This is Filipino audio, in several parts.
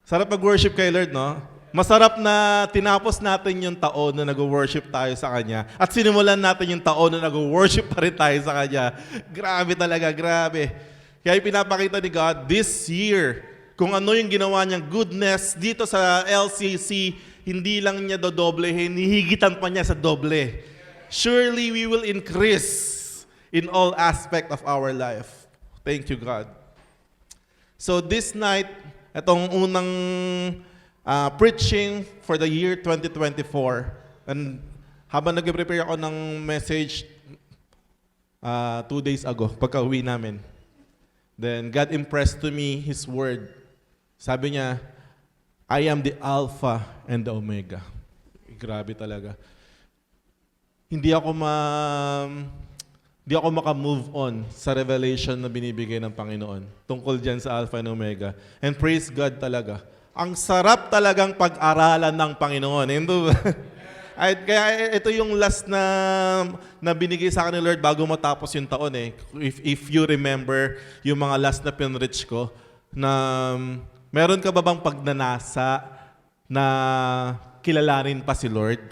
Sarap mag-worship kay Lord, no? Masarap na tinapos natin yung taon na nag-worship tayo sa Kanya at sinimulan natin yung taon na nag-worship pa rin tayo sa Kanya. Grabe talaga, grabe. Kaya pinapakita ni God this year kung ano yung ginawa niyang goodness dito sa LCC, hindi lang niya dodoblehin, hihigitan pa niya sa doble. Surely we will increase in all aspect of our life. Thank you, God. So this night, itong unang preaching for the year 2024. And habang nag-prepare ako ng message 2 days ago, pagka-uwi namin, then God impressed to me His word. Sabi niya, I am the Alpha and the Omega. Grabe talaga. Hindi ako maka-move on sa revelation na binibigay ng Panginoon tungkol dyan sa Alpha and Omega. And praise God talaga. Ang sarap talagang pag-aralan ng Panginoon. Kaya ito yung last na binigay sa akin ni Lord bago matapos yung taon eh. If you remember yung mga last na pinrich ko, na meron ka ba bang pagnanasa na kilalanin pa si Lord?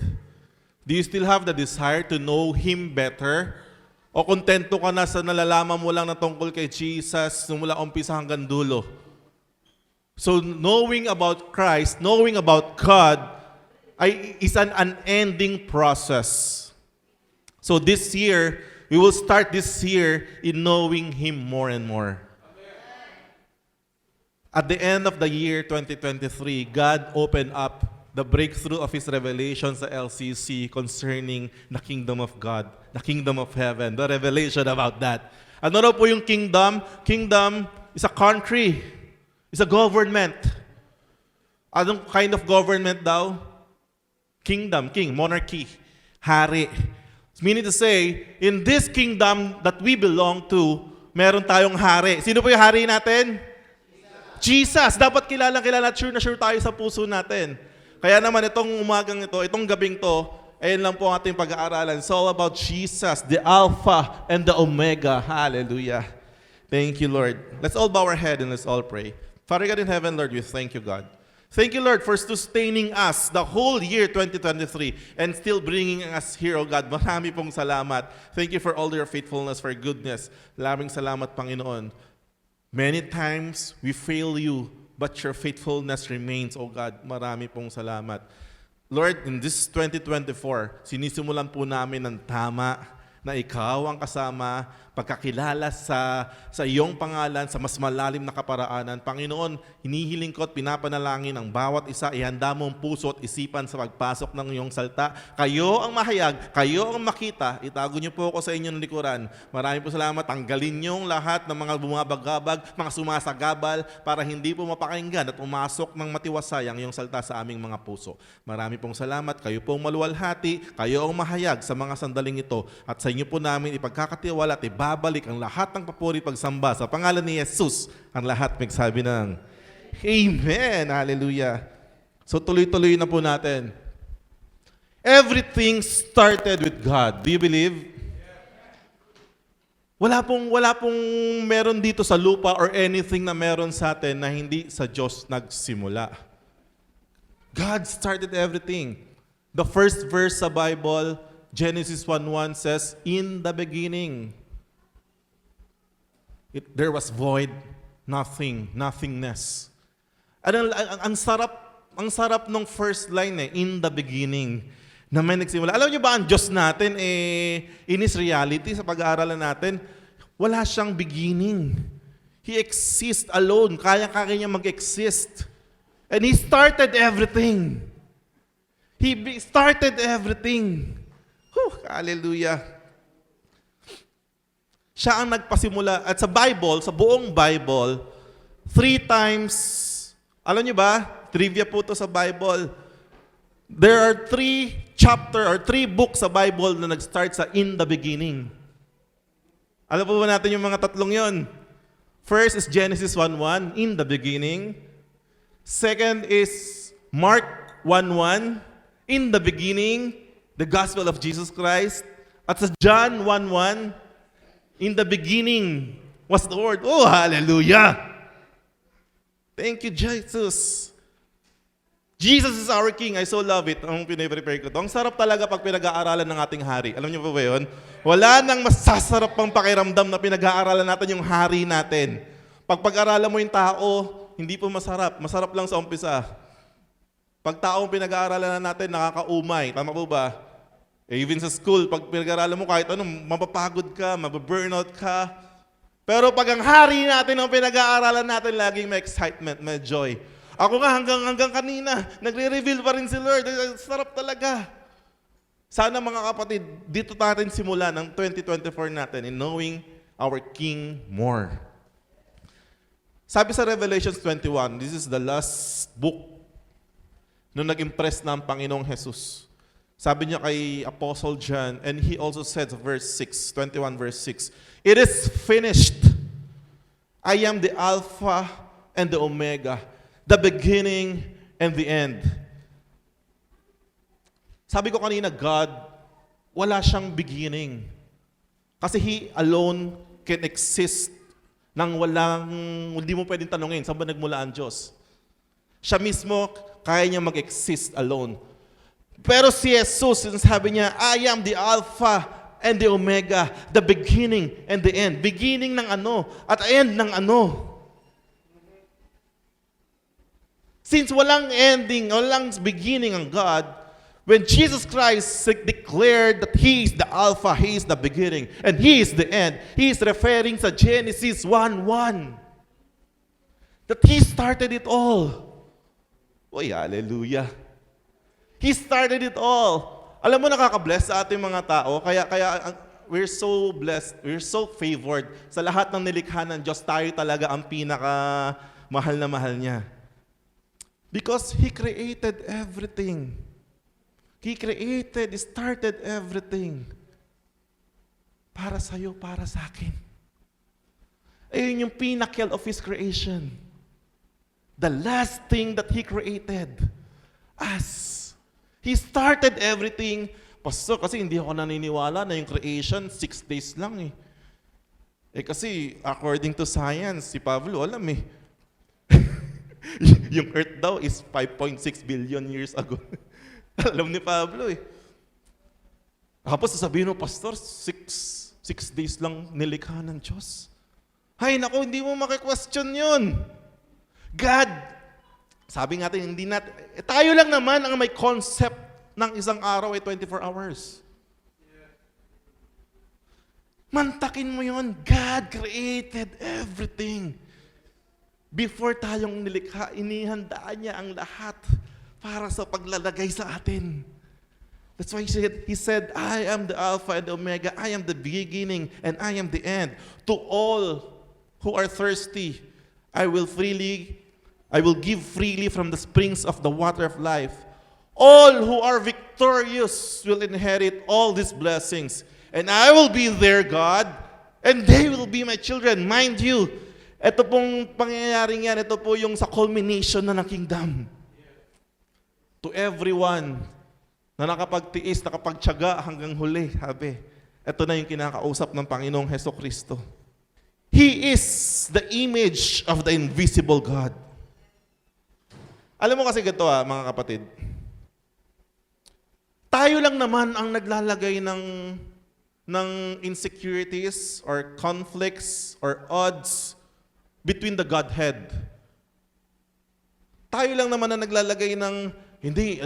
Do you still have the desire to know Him better? O kontento ka na sa nalalaman mo lang na tungkol kay Jesus mula umpisa hanggang dulo? So knowing about Christ, knowing about God, is an unending process. So this year, we will start this year in knowing Him more and more. At the end of the year 2023, God opened up the breakthrough of His revelation sa LCC concerning the kingdom of God, the kingdom of heaven, the revelation about that. Ano raw po yung kingdom? Kingdom is a country. It's a government. Anong kind of government daw? Kingdom, king, monarchy, hari. Meaning to say, in this kingdom that we belong to, meron tayong hari. Sino po yung hari natin? Jesus. Dapat kilala at sure na sure tayo sa puso natin. Kaya naman itong umagang ito, itong gabing to, ayun lang po ang ating pag-aaralan. It's all about Jesus, the Alpha and the Omega. Hallelujah. Thank you, Lord. Let's all bow our head and let's all pray. Father God in heaven, Lord, we thank you, God. Thank you, Lord, for sustaining us the whole year 2023 and still bringing us here, oh God. Marami pong salamat. Thank you for all your faithfulness, for goodness. Maraming salamat, Panginoon. Many times we fail you, but your faithfulness remains, oh God. Marami pong salamat. Lord, in this 2024, sinisimulan po namin ng tama na ikaw ang kasama, pagkakilala sa iyong pangalan, sa mas malalim na kaparaanan. Panginoon, hinihiling ko at pinapanalangin ang bawat isa, ihanda mo ang puso at isipan sa pagpasok ng iyong salta. Kayo ang mahayag, kayo ang makita, itago niyo po ako sa inyong likuran. Maraming po salamat, tanggalin niyo lahat ng mga bumabagabag, mga sumasagabal, para hindi po mapakinggan at umasok ng matiwasay ang iyong salta sa aming mga puso. Marami pong salamat, kayo pong maluwalhati, kayo ang mahayag sa mga sandaling ito, at sa inyo po namin ipagkakatiwala at babalik ang lahat ng papuri pagsamba sa pangalan ni Jesus. Ang lahat magsabi ng Amen. Hallelujah. So tuloy-tuloy na po natin. Everything started with God. Do you believe? Wala pong meron dito sa lupa or anything na meron sa atin na hindi sa Diyos nagsimula. God started everything. The first verse sa Bible, Genesis 1:1 says, in the beginning. There was void, nothing, nothingness. Ang sarap nung first line in the beginning, na may nagsimula. Alam niyo ba, ang Diyos natin, in His reality, sa pag-aaralan natin, wala siyang beginning. He exists alone. Kaya-kaya niya mag-exist. And He started everything. He started everything. Hallelujah. Siya ang nagpasimula. At sa Bible, sa buong Bible, 3 times, alam niyo ba, trivia po to sa Bible, there are 3 chapter or 3 books sa Bible na nag-start sa in the beginning. Alam po ba natin yung mga tatlong yon? First is Genesis 1:1, in the beginning. Second is Mark 1:1, in the beginning, the gospel of Jesus Christ. At sa John 1:1, in the beginning was the Word. Oh, hallelujah! Thank you, Jesus. Jesus is our King. I so love it. Ang piniprepare ko to. Ang sarap talaga pag pinag-aaralan ng ating hari. Alam niyo pa ba yun? Wala nang masasarap pang pakiramdam na pinag-aaralan natin yung hari natin. Pag-aralan mo yung tao, hindi po masarap. Masarap lang sa umpisa. Pag taong pinag-aaralan na natin, nakakaumay. Tama po ba? Even sa school, pag pinag-aaralan mo kahit ano, mapapagod ka, mababurnout ka. Pero pag ang hari natin ang pinag-aaralan natin, laging may excitement, may joy. Ako nga hanggang kanina, nagre-reveal pa rin si Lord. Sarap talaga. Sana mga kapatid, dito natin simula ng 2024 natin in knowing our King more. Sabi sa Revelations 21, this is the last book nung nag-impress na ang Panginoong Jesus. Sabi niya kay Apostle John, and he also said verse 6, 21 verse 6, "It is finished. I am the Alpha and the Omega, the beginning and the end." Sabi ko kanina, God, wala siyang beginning. Kasi He alone can exist nang hindi mo pwedeng tanungin, saan ba nagmula ang Diyos? Siya mismo, kaya niya mag-exist alone. Pero si Jesus, sabi niya, I am the Alpha and the Omega, the beginning and the end. Beginning ng ano, at end ng ano. Since walang ending, walang beginning ang God, when Jesus Christ declared that He is the Alpha, He is the beginning, and He is the end, He is referring sa Genesis 1:1. That He started it all. Uy, hallelujah. He started it all. Alam mo, nakaka-bless sa ating mga tao, kaya we're so blessed, we're so favored. Sa lahat ng nilikha ng Diyos, tayo talaga ang pinaka-mahal na mahal niya. Because He created everything. He started everything. Para sa'yo, para sa akin. Ayun yung pinnacle of His creation. The last thing that He created. Us. He started everything. Pastor, kasi hindi ako naniniwala na yung creation 6 days lang eh. Kasi according to science, si Pablo, alam eh. Yung earth daw is 5.6 billion years ago. Alam ni Pablo eh. Tapos sasabihin mo, Pastor, 6 days lang nilikha ng Diyos. Hay nako, hindi mo maki-question yun. God, sabi natin, hindi natin, tayo lang naman ang may concept ng isang araw ay 24 hours. Mantakin mo yun. God created everything. Before tayong nilikha, inihandaan niya ang lahat para sa paglalagay sa atin. That's why he said, I am the Alpha and the Omega, I am the beginning and I am the end. To all who are thirsty, I will give freely from the springs of the water of life. All who are victorious will inherit all these blessings. And I will be their God, and they will be my children. Mind you, ito pong pangyayaring yan, ito po yung sa culmination na ng kingdom. To everyone na nakapagtiis, nakapagtiyaga hanggang huli, sabi, ito na yung kinakausap ng Panginoong Hesukristo. He is the image of the invisible God. Alam mo kasi ganito mga kapatid, tayo lang naman ang naglalagay ng insecurities or conflicts or odds between the Godhead. Tayo lang naman ang naglalagay ng, hindi,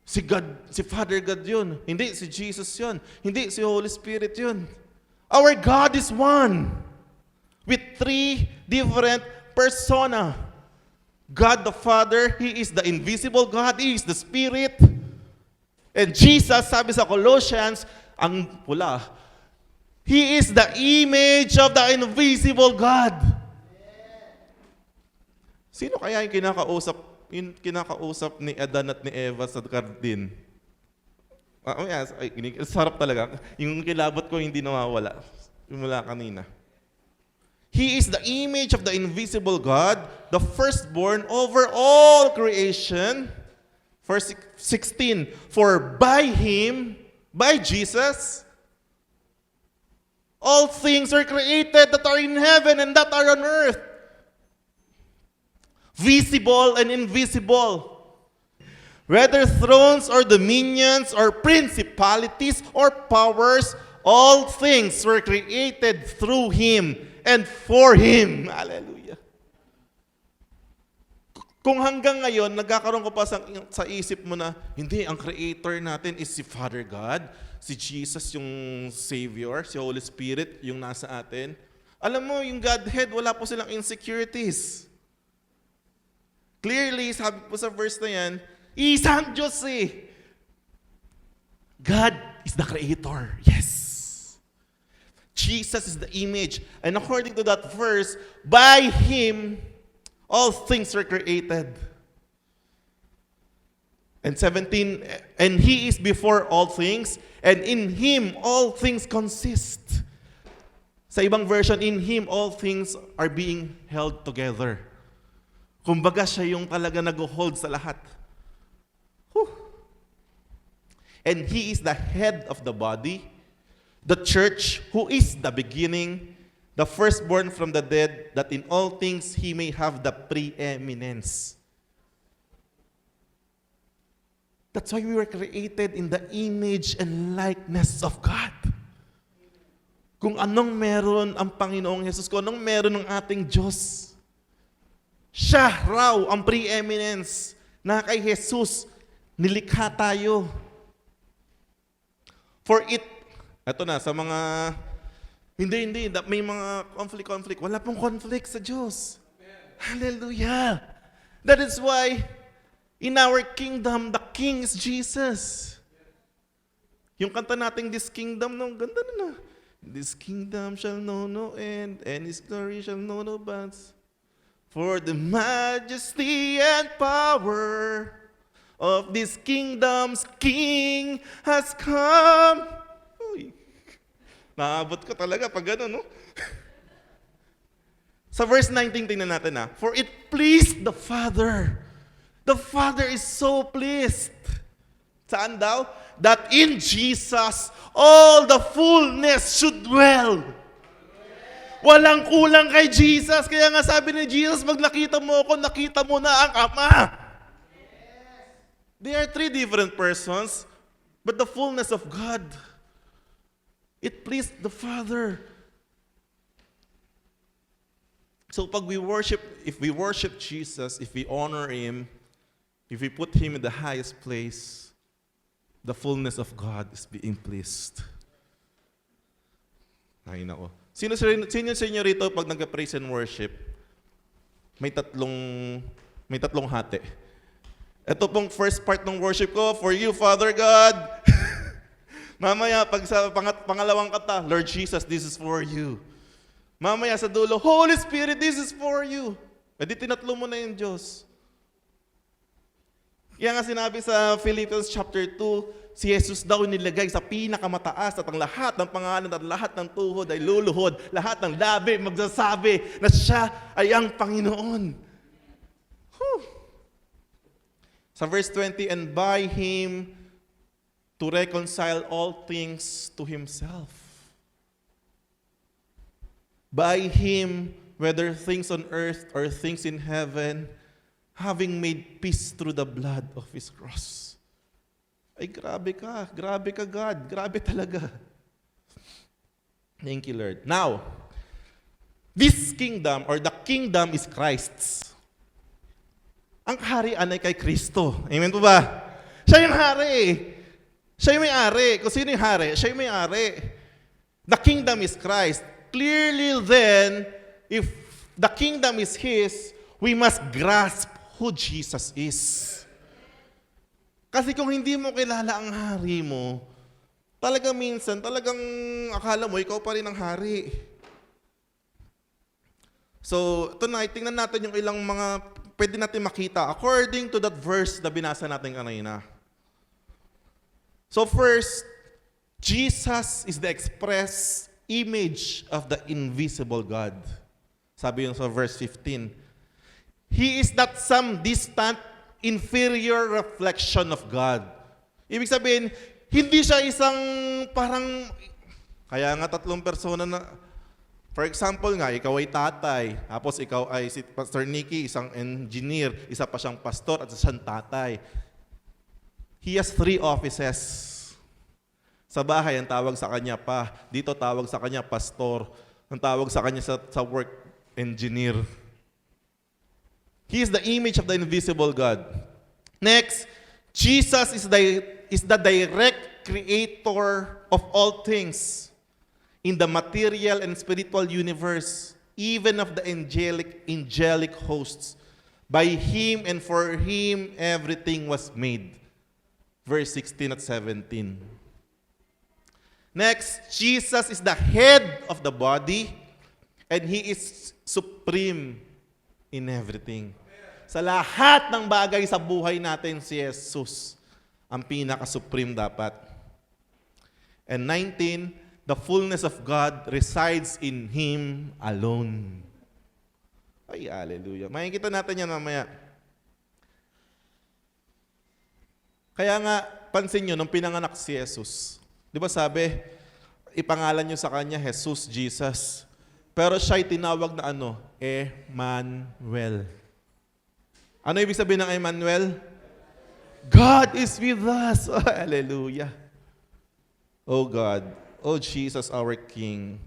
si Father God yun. Hindi, si Jesus yun. Hindi, si Holy Spirit yun. Our God is one with 3 different persona. God the Father, He is the invisible God, He is the Spirit. And Jesus, sabi sa Colossians, ang pula, He is the image of the invisible God. Sino kaya yung kinakausap ni Adan at ni Eva sa garden? Sarap talaga. Yung kilabot ko hindi nawawala. Mula kanina. He is the image of the invisible God, the firstborn over all creation. Verse 16, for by Him, by Jesus, all things are created that are in heaven and that are on earth. Visible and invisible. Whether thrones or dominions or principalities or powers, all things were created through Him and for Him. Hallelujah. Kung hanggang ngayon, nagkakaroon ko pa sa isip mo na, hindi, ang creator natin is si Father God, si Jesus yung Savior, si Holy Spirit yung nasa atin. Alam mo, yung Godhead, wala po silang insecurities. Clearly, sabi po sa verse na yan, isang Diyos eh. God is the creator. Yes. Jesus is the image. And according to that verse, by Him, all things were created. And 17, and He is before all things, and in Him all things consist. Sa ibang version, in Him all things are being held together. Kumbaga siya yung talaga nag-hold sa lahat. Whew. And He is the head of the body, the church, who is the beginning, the firstborn from the dead, that in all things He may have the preeminence. That's why we were created in the image and likeness of God. Kung anong meron ang Panginoong Jesus, kung anong meron ng ating Diyos, siya raw ang preeminence na kay Jesus nilikha tayo. For it, eto na, sa mga, hindi, may mga conflict. Wala pong conflict sa Diyos. Hallelujah. That is why, in our kingdom, the King is Jesus. Yung kanta nating This Kingdom, no, ganda na. This kingdom shall know no end, and His glory shall know no bounds. For the majesty and power of this kingdom's King has come. Uy, naabot ko talaga pag gano'n, no? Sa verse 19, tingnan natin na. For it pleased the Father. The Father is so pleased. Saan daw? That in Jesus, all the fullness should dwell. Walang kulang kay Jesus. Kaya nga sabi ni Jesus, pag nakita mo ako, nakita mo na ang Ama. They are three different persons, but the fullness of God, it pleased the Father. So pag if we worship Jesus, if we honor Him, if we put Him in the highest place, the fullness of God is being pleased. Ay nako. Sino sa inyo rito pag nag-praise and worship, may tatlong hati. Ito pong first part ng worship ko, for you, Father God. Mamaya, pag sa pangalawang kata, Lord Jesus, this is for you. Mamaya sa dulo, Holy Spirit, this is for you. E di tinatlo mo na yung Diyos. Kaya nga sinabi sa Philippians chapter 2, si Jesus daw nilagay sa pinakamataas at ang lahat ng pangalan at lahat ng tuhod ay luluhod. Lahat ng labi magsasabi na siya ay ang Panginoon. Whew. Sa verse 20, and by Him to reconcile all things to Himself. By Him, whether things on earth or things in heaven, having made peace through the blood of His cross. Ay, grabe ka, God, grabe talaga. Thank you, Lord. Now, this kingdom, or the kingdom is Christ's. Ang kaharian ay kay Kristo. Amen po ba? Siya yung hari. Siya yung may-ari. Kung sino yung hari, siya yung may-ari. The kingdom is Christ. Clearly then, if the kingdom is His, we must grasp who Jesus is. Kasi kung hindi mo kilala ang hari mo, talagang minsan, talagang akala mo, ikaw pa rin ang hari. So, ito na, tingnan natin yung ilang mga pwede natin makita according to that verse na binasa natin kanina. So first, Jesus is the express image of the invisible God. Sabi yun sa verse 15. He is not some distant, inferior reflection of God. Ibig sabihin, hindi siya isang parang, kaya nga tatlong persona na, for example nga, ikaw ay tatay, tapos ikaw ay si Pastor Nicky, isang engineer, isa pa siyang pastor at isang tatay. He has 3 offices. Sa bahay, ang tawag sa kanya pa. Dito tawag sa kanya pastor. Ang tawag sa kanya sa work, engineer. He is the image of the invisible God. Next, Jesus is the direct creator of all things in the material and spiritual universe, even of the angelic hosts. By Him and for Him, everything was made. Verse 16 at 17. Next, Jesus is the head of the body, and He is supreme in everything. Sa lahat ng bagay sa buhay natin, si Jesus ang pinaka-supreme dapat. And 19, the fullness of God resides in Him alone. Ay, hallelujah. Makikita natin yan mamaya. Kaya nga, pansin nyo, nung pinanganak si Jesus, di ba sabi, ipangalan nyo sa kanya, Jesus, Jesus. Pero siya'y tinawag na ano? Emmanuel. Ano ibig sabihin ng Emmanuel? God is with us. Oh, hallelujah. Oh God, oh Jesus, our King,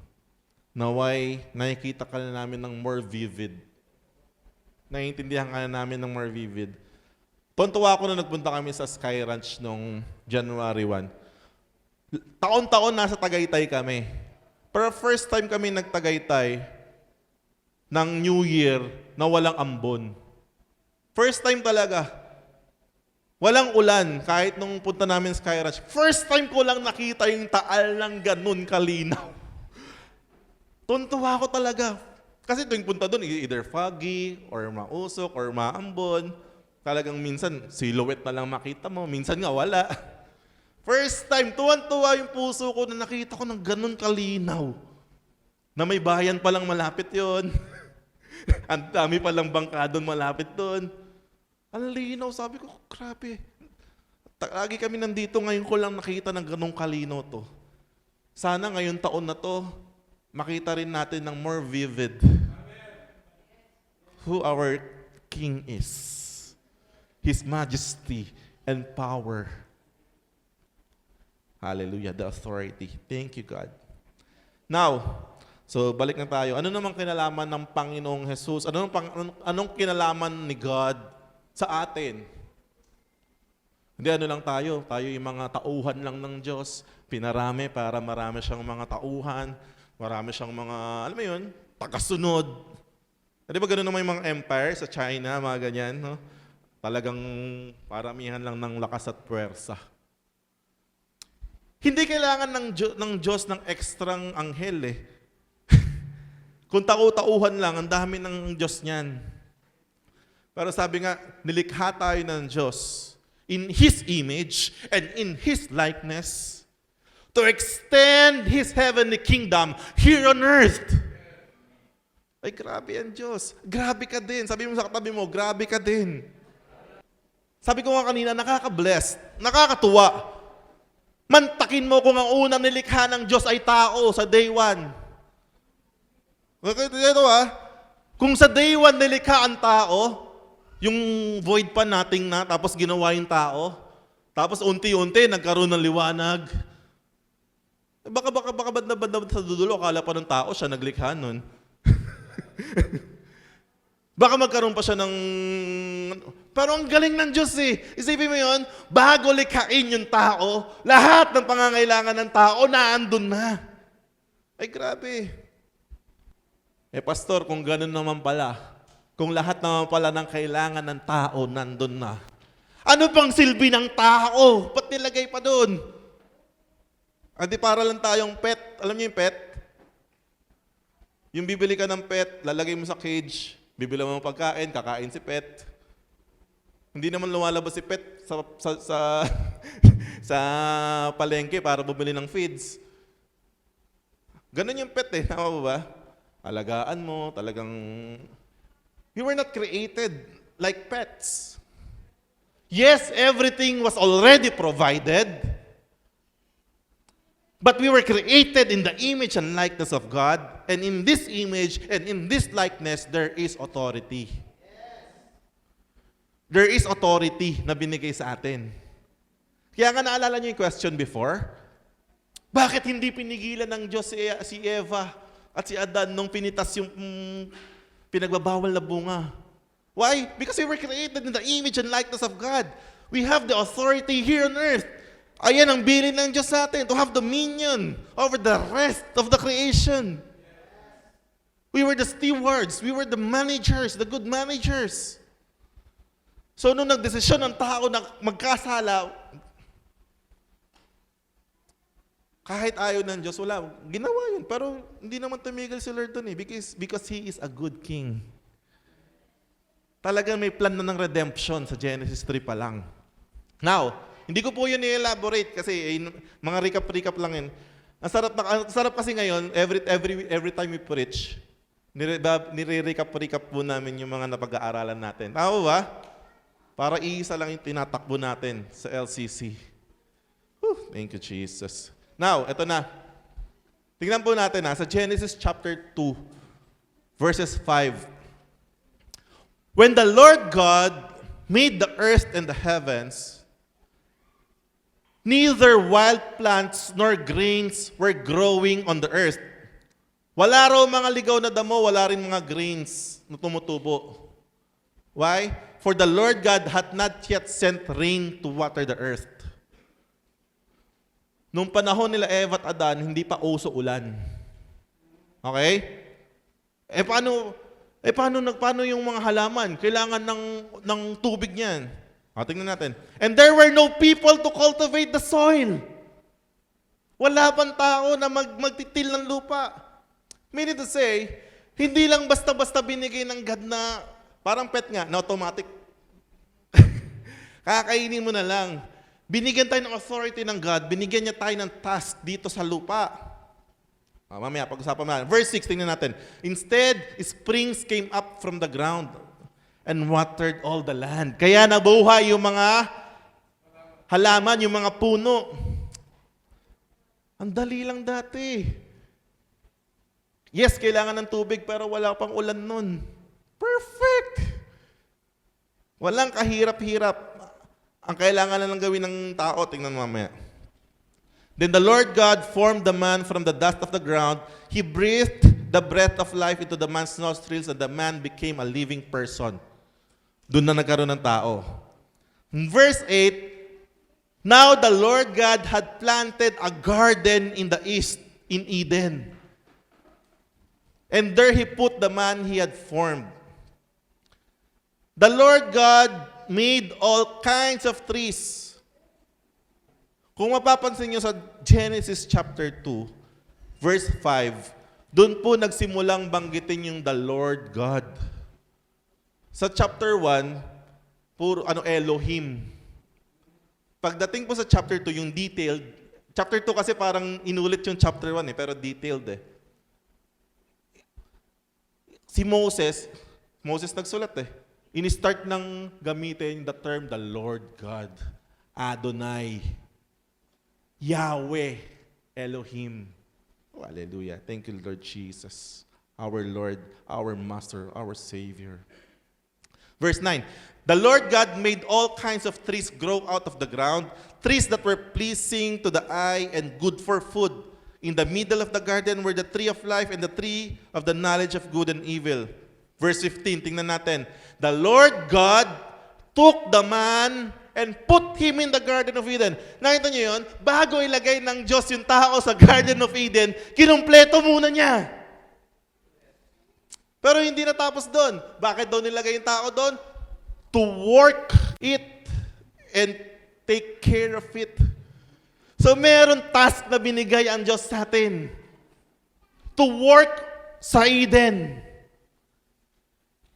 naway nakikita ka na namin ng more vivid. Naiintindihan ka na namin ng more vivid. Tuntua ako na nagpunta kami sa Sky Ranch noong January 1. Taon-taon nasa Tagaytay kami. Pero first time kami nagtagaytay ng New Year na walang ambon. First time talaga. Walang ulan kahit nung punta namin sa Sky Ranch. First time ko lang nakita yung taal ng ganun kalinaw. Tuntua ko talaga. Kasi tuwing punta doon, either foggy, or mausok, or maambon. Talagang minsan, silhouette na lang makita mo. Minsan nga, wala. First time, tuwan-tuwa yung puso ko na nakita ko ng ganun kalinaw. Na may bayan palang malapit yon. Ang dami palang bangka doon malapit doon. Ang linaw, sabi ko, grabe. Lagi kami nandito, ngayon ko lang nakita ng ganung kalinaw to. Sana ngayon taon na to, makita rin natin ng more vivid who our King is. His majesty and power. Hallelujah, the authority. Thank you, God. Now, so balik na tayo. Ano namang kinalaman ng Panginoong Jesus? Anong kinalaman ni God sa atin? Hindi ano lang tayo. Tayo yung mga tauhan lang ng Diyos. Pinarami para marami siyang mga tauhan. Marami siyang mga, alam mo yun, tagasunod. Di ba ganun naman yung mga empire sa China, mga ganyan, no? Talagang paramihan lang ng lakas at puwersa. Hindi kailangan ng Diyos ng ekstrang anghel eh. Kung tauhan lang, ang dami ng Diyos niyan. Pero sabi nga, nilikha tayo ng Diyos in His image and in His likeness to extend His heavenly kingdom here on earth. Ay, grabe ang Diyos. Grabe ka din. Sabi mo sa katabi mo, grabe ka din. Sabi ko nga kanina, nakaka-bless, nakakatuwa. Mantakin mo kung ang unang nilikha ng Diyos ay tao sa day 1. Ito kung sa day 1 nilikha ang tao, yung void pa nating na, tapos ginawa yung tao, tapos unti-unti nagkaroon ng liwanag. Baka bad na sa dudulo, akala pa ng tao siya naglikha nun. Baka magkaroon pa siya ng... Pero ang galing ng Diyos eh. Isipin mo yun, bago likhain yung tao, lahat ng pangangailangan ng tao naandun na. Ay grabe. Pastor, kung ganun naman pala, kung lahat naman pala ng kailangan ng tao nandun na, ano pang silbi ng tao? Ba't nilagay pa dun? Di para lang tayong pet. Alam niyo yung pet? Yung bibili ka ng pet, lalagay mo sa cage, bibili mo ng pagkain, kakain si pet. Hindi naman lumalabas si pet sa palengke para bumili ng feeds. Ganun yung pet eh, tama ba? Alagaan mo, talagang... We were not created like pets. Yes, everything was already provided, but we were created in the image and likeness of God, and in this image and in this likeness, there is authority. There is authority na binigay sa atin. Kaya nga naalala niyo yung question before? Bakit hindi pinigilan ng Diyos si Eva at si Adan nung pinitas yung pinagbabawal na bunga? Why? Because we were created in the image and likeness of God. We have the authority here on earth. Ayan ang bilin ng Diyos sa atin, to have dominion over the rest of the creation. We were the stewards. We were the managers, the good managers. So nung nagdesisyon ng tao na magkasala, kahit ayaw ng Diyos, wala. Ginawa yun. Pero hindi naman tumigil si Lord dun eh. Because He is a good King. Talagang may plan na ng redemption sa Genesis 3 pa lang. Now, hindi ko po yun i-elaborate kasi mga recap lang yun. Ang sarap kasi ngayon, every time we preach, nire-recap po namin yung mga napag-aaralan natin. Tama ba? Para iisa lang yung tinatakbo natin sa LCC. Thank you, Jesus. Now, eto na. Tingnan po natin sa Genesis chapter 2, verses 5. When the Lord God made the earth and the heavens, neither wild plants nor grains were growing on the earth. Wala raw mga ligaw na damo, wala rin mga grains na tumutubo. Why? For the Lord God had not yet sent rain to water the earth. Nung panahon nila Eva at Adan, hindi pa uso ulan. Okay? Paano yung mga halaman? Kailangan ng tubig niyan. Tingnan natin. And there were no people to cultivate the soil. Wala pang tao na magtitil ng lupa. Meaning to say, hindi lang basta-basta binigay ng God na, parang pet nga, na automatic. Kakainin mo na lang. Binigyan tayo ng authority ng God, binigyan niya tayo ng task dito sa lupa. Mamaya, pag-usapan natin. Verse 6, tingnan natin. Instead, springs came up from the ground and watered all the land. Kaya nabuhay yung mga halaman, yung mga puno. Ang dali lang dati. Yes, kailangan ng tubig pero wala pang ulan nun. Perfect! Walang kahirap-hirap. Ang kailangan na lang gawin ng tao, tingnan mo mamaya. Then the Lord God formed the man from the dust of the ground. He breathed the breath of life into the man's nostrils and the man became a living person. Doon na nagkaroon ng tao. Verse 8, now the Lord God had planted a garden in the east, in Eden. And there He put the man He had formed. The Lord God made all kinds of trees. Kung mapapansin nyo sa Genesis chapter 2, verse 5, doon po nagsimulang banggitin yung the Lord God. Sa chapter 1, puro Elohim. Pagdating po sa chapter 2, yung detailed, chapter 2 kasi parang inulit yung chapter 1 pero detailed Si Moses nagsulat ini-start ng gamitin the term the Lord God, Adonai, Yahweh, Elohim. Oh, hallelujah. Thank you, Lord Jesus, our Lord, our Master, our Savior. Verse 9, the Lord God made all kinds of trees grow out of the ground, trees that were pleasing to the eye and good for food. In the middle of the garden were the tree of life and the tree of the knowledge of good and evil. Verse 15, tingnan natin. The Lord God took the man and put him in the Garden of Eden. Nakita niyo yun? Bago ilagay ng Diyos yung tao sa Garden of Eden, kinumpleto muna niya. Pero hindi natapos doon. Bakit daw nilagay yung tao doon? To work it and take care of it. So meron task na binigay ang Diyos sa atin. To work sa Eden.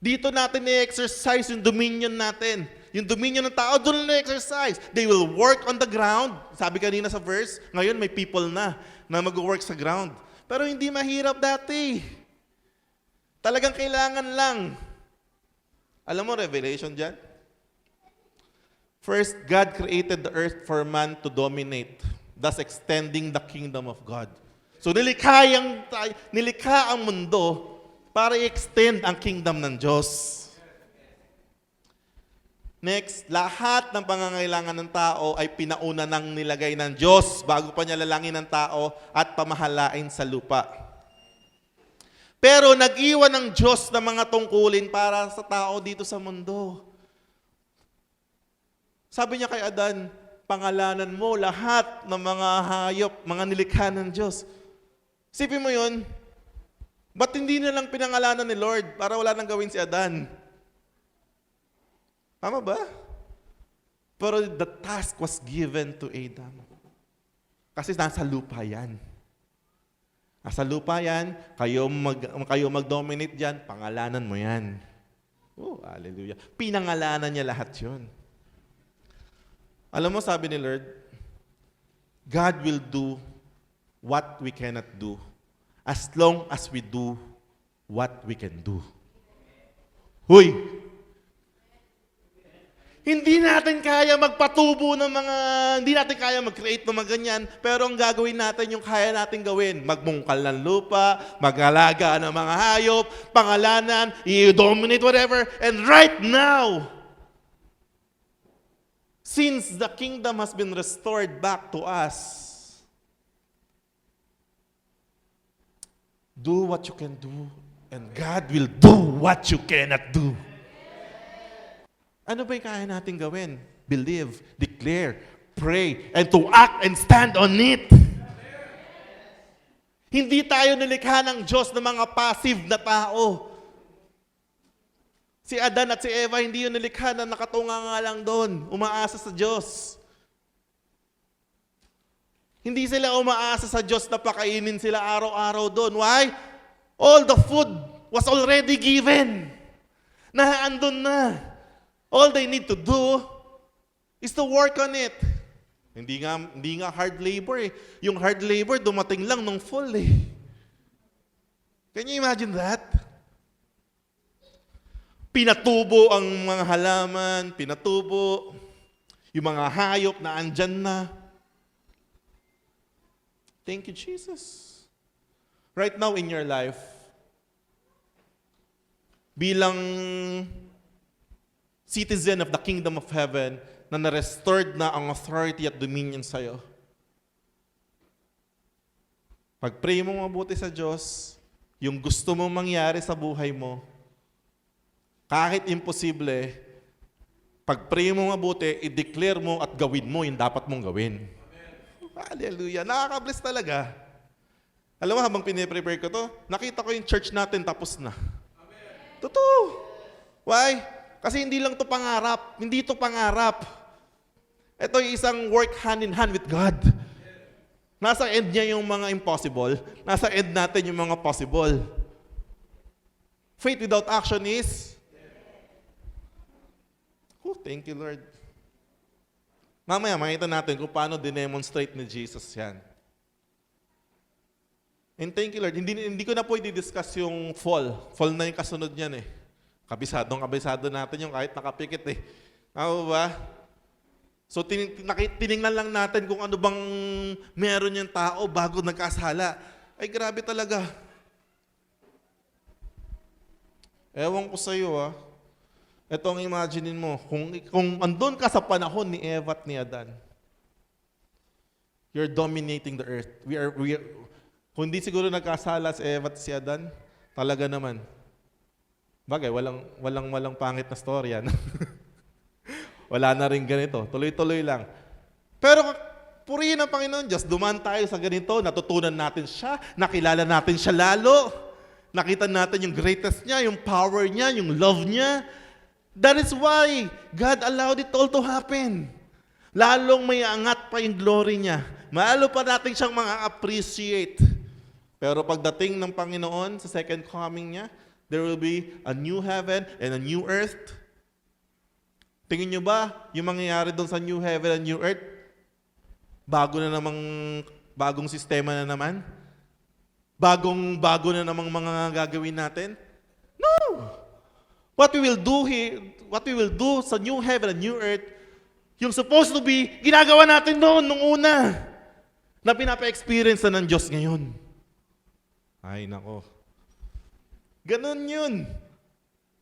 Dito natin i-exercise yung dominion natin. Yung dominion ng tao, doon na-exercise. They will work on the ground. Sabi kanina sa verse, ngayon may people na mag-work sa ground. Pero hindi mahirap dati. Talagang kailangan lang. Alam mo, revelation dyan? First, God created the earth for man to dominate, thus extending the kingdom of God. So nilikha ang mundo para i-extend ang kingdom ng Diyos. Next, lahat ng pangangailangan ng tao ay pinauna ng nilagay ng Diyos bago pa niya lalangin ng tao at pamahalain sa lupa. Pero nag-iwan ng Diyos ng mga tungkulin para sa tao dito sa mundo. Sabi niya kay Adan, pangalanan mo lahat ng mga hayop, mga nilikha ng Diyos. Sipin mo yun, ba't hindi na lang pinangalanan ni Lord para wala nang gawin si Adan? Tama ba? Pero the task was given to Adam. Kasi nasa lupa yan. Nasa lupa yan, kayo mag-dominate dyan, pangalanan mo yan. Oh, hallelujah. Pinangalanan niya lahat yun. Alam mo, sabi ni Lord, God will do what we cannot do as long as we do what we can do. Huy! Hindi natin kaya magpatubo ng hindi natin kaya mag-create ng mga ganyan, pero ang gagawin natin yung kaya natin gawin. Magmungkal ng lupa, mag-alaga ng mga hayop, pangalanan, i-dominate whatever, and right now, since the kingdom has been restored back to us, do what you can do, and God will do what you cannot do. Ano ba yung kaya natin gawin? Believe, declare, pray, and to act and stand on it. Hindi tayo nilikha ng Diyos ng mga passive na tao. Si Adan at si Eva, hindi yun nilikha na nakatunga nga lang doon, umaasa sa Diyos. Hindi sila umaasa sa Diyos na pakainin sila araw-araw doon. Why? All the food was already given. Naandun na. All they need to do is to work on it. Hindi nga hard labor eh. Yung hard labor dumating lang nung full eh. Can you imagine that? Pinatubo ang mga halaman, pinatubo yung mga hayop na andyan na. Thank you, Jesus. Right now in your life, bilang citizen of the kingdom of heaven, na na-restored na ang authority at dominion sa'yo. Pag-pray mo mabuti sa Diyos, yung gusto mong mangyari sa buhay mo, kahit imposible, pag-pray mo mabuti, i-declare mo at gawin mo yung dapat mong gawin. Hallelujah. Nakaka-bless talaga. Alam mo, habang piniprepare ko to, nakita ko yung church natin tapos na. Totoo. Why? Kasi hindi lang to pangarap. Hindi to pangarap. Ito yung isang work hand in hand with God. Nasa end niya yung mga impossible. Nasa end natin yung mga possible. Faith without action is? Oh, thank you, Lord. Mamaya, makita natin kung paano dinemonstrate ni Jesus yan. And thank you, Lord. Hindi ko na po i-discuss yung fall. Fall na yung kasunod niyan eh. Kabisado natin yung kahit nakapikit eh. Tama ba? So tiningnan lang natin kung ano bang meron yung tao bago nagkasala. Ay grabe talaga. Ewan ko sa'yo Ito ang imaginein mo. Kung andun ka sa panahon ni Eva at ni Adan, you're dominating the earth. Kung hindi siguro nagkasala si Eva at si Adan, talaga naman. Bagay, walang pangit na story yan. Wala na rin ganito. Tuloy-tuloy lang. Pero purihin ang Panginoon Diyos. Dumaan tayo sa ganito. Natutunan natin siya. Nakilala natin siya lalo. Nakita natin yung greatness niya, yung power niya, yung love niya. That is why God allowed it all to happen. Lalong may angat pa yung glory niya. Lalo pa natin siyang appreciate. Pero pagdating ng Panginoon sa second coming niya, there will be a new heaven and a new earth. Tingin nyo ba, yung mangyayari doon sa new heaven and new earth, bagong sistema na naman? Bago na namang mga gagawin natin? No! What we will do sa new heaven and new earth, yung supposed to be, ginagawa natin doon nung una, na pinapa-experience na ng Diyos ngayon. Ay, nako. Ganon yun.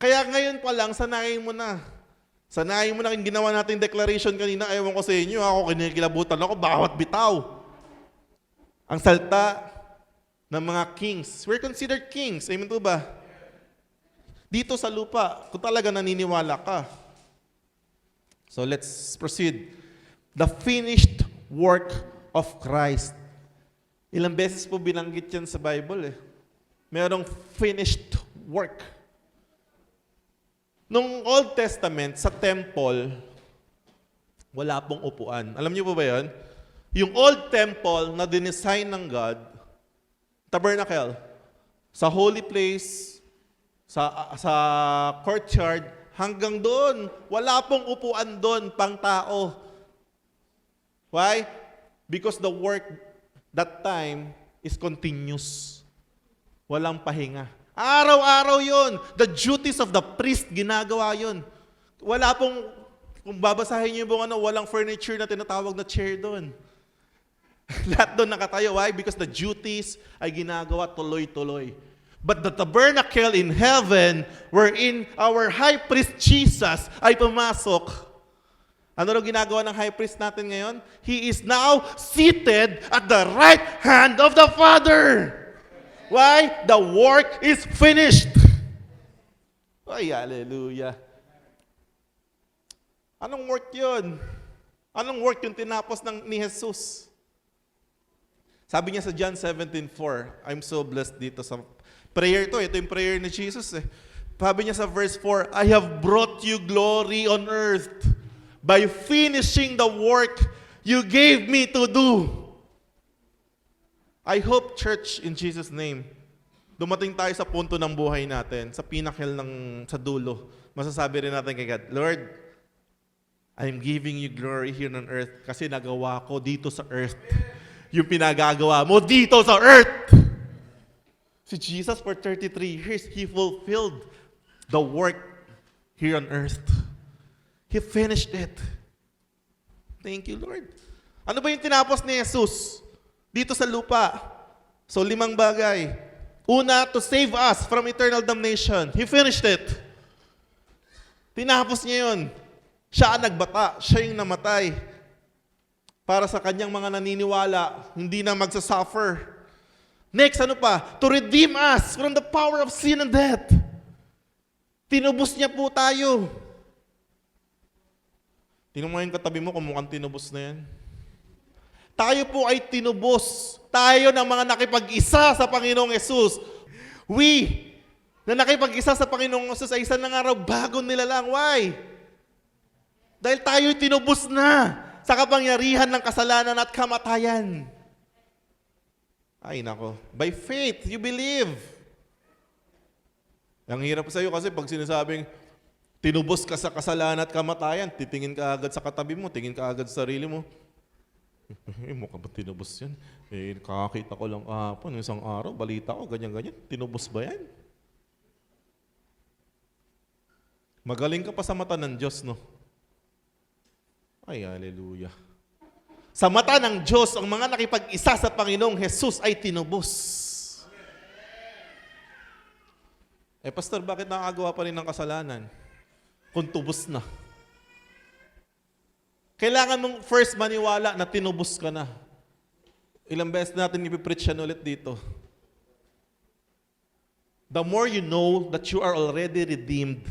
Kaya ngayon pa lang, sanayin mo na. Sanayin mo na yung ginawa nating declaration kanina, ewan ko sa inyo, ako kinikilabutan ako, bawat bitaw. Ang salta ng mga kings. We're considered kings. Amen po ba? Dito sa lupa, kung talaga naniniwala ka. So let's proceed. The finished work of Christ. Ilang beses po binanggit yan sa Bible eh. Merong finished work. Nung Old Testament, sa temple, wala pong upuan. Alam niyo po ba yun? Yung Old Temple na dinesign ng God, tabernacle, sa holy place, sa courtyard, hanggang doon, wala pong upuan doon pang tao. Why? Because the work that time is continuous. Walang pahinga. Araw-araw yun. The duties of the priest, ginagawa yun. Wala pong, kung babasahin niyo yung walang furniture na tinatawag na chair doon. Lahat doon nakatayo. Why? Because the duties ay ginagawa tuloy-tuloy. But the tabernacle in heaven, wherein our high priest Jesus ay pumasok, ano rin ginagawa ng high priest natin ngayon? He is now seated at the right hand of the Father. Why? The work is finished. Ay, hallelujah. Anong work yun? Anong work yung tinapos ni Jesus? Sabi niya sa John 17:4, I'm so blessed dito sa prayer to. Ito yung prayer ni Jesus eh. Sabi niya sa verse 4, I have brought you glory on earth by finishing the work you gave me to do. I hope, church, in Jesus' name, dumating tayo sa punto ng buhay natin, sa pinakil sa dulo. Masasabi rin natin kay God, Lord, I'm giving you glory here on earth kasi nagawa ko dito sa earth. Yung pinagagawa mo dito sa earth. Si Jesus for 33 years, He fulfilled the work here on earth. He finished it. Thank you, Lord. Ano ba yung tinapos ni Jesus dito sa lupa? So 5 bagay. Una, to save us from eternal damnation. He finished it. Tinapos niya yun. Siya ang nagbata. Siya yung namatay. Para sa kanyang mga naniniwala, hindi na magsasuffer. Next, ano pa? To redeem us from the power of sin and death. Tinubos niya po tayo. Tingnan mo yung katabi mo kung mukhang tinubos na yan. Tayo po ay tinubos. Tayo ng mga nakipag-isa sa Panginoong Yesus. We, na nakipag-isa sa Panginoong Yesus ay isa ng araw bago nila lang. Why? Dahil tayo'y tinubos na sa kapangyarihan ng kasalanan at kamatayan. Ay nako. By faith, you believe. Ang hirap sa'yo kasi pag sinasabing tinubos ka sa kasalanan at kamatayan, titingin ka agad sa katabi mo, tingin ka agad sa sarili mo. Mukha ba tinubos yan? Kakakita ko lang kahapon, isang araw, balita ko, ganyan-ganyan. Tinubos ba yan? Magaling ka pa sa mata ng Diyos, no? Ay, hallelujah. Sa mata ng Diyos, ang mga nakipag-isa sa Panginoong Jesus ay tinubos. Pastor, bakit nakagawa pa rin ng kasalanan? Kung tubos na. Kailangan mong first maniwala na tinubos ka na. Ilang beses natin ipipreach yan ulit dito. The more you know that you are already redeemed,